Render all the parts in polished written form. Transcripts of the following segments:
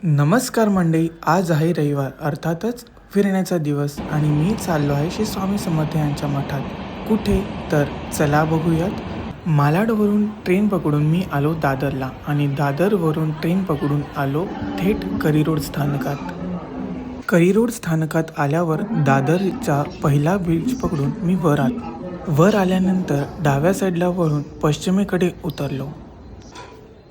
नमस्कार मंडळी, आज आहे रविवार, अर्थातच फिरण्याचा दिवस आणि मी चाललो आहे श्री स्वामी समर्थ यांच्या मठात. कुठे तर चला बघूयात. मालाडवरून ट्रेन पकडून मी आलो दादरला आणि दादरवरून ट्रेन पकडून आलो थेट करिरोड स्थानकात. करिरोड स्थानकात आल्यावर दादरचा पहिला ब्रिज पकडून मी वर आल्यानंतर डाव्या साईडला वळून पश्चिमेकडे उतरलो.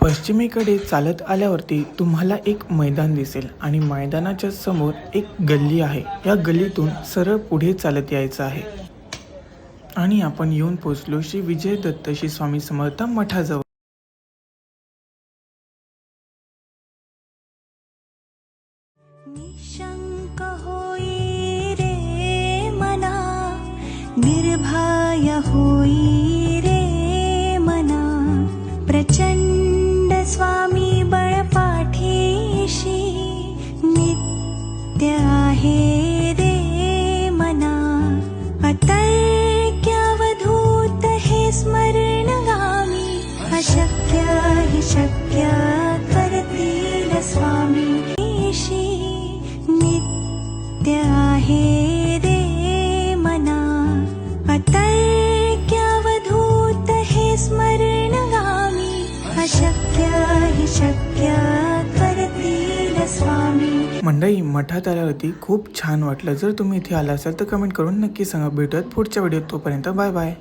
पश्चिमेकडे चालत आल्यावरती तुम्हाला एक मैदान दिसेल आणि मैदानाच्या समोर एक गल्ली आहे. या गल्लीतून सरळ पुढे चालत यायचं आहे आणि आपण येऊन पोचलो श्री विजय दत्त श्री स्वामी समर्थ मठाजवळ. निशंक होई रे मना, निर्भय होई रे मना, प्रचंड स्वामी बळपाठीशी नित्य आहे रे मना. अतर्क्यावधूत हे स्मरणगामी, अशक्य हि शक्य करतील स्वामी. नित्य आहे रे मना, अतर्क्यावधूत हे स्मरणगामी, अशक्य हि शक्य करतील स्वामी. मंडळी, मठात आल्यावरती खूप छान वाटलं. जर तुम्ही इथे आला असाल तर कमेंट करून नक्की सांगा. भेटूयात पुढच्या व्हिडिओत. तोपर्यंत बाय बाय.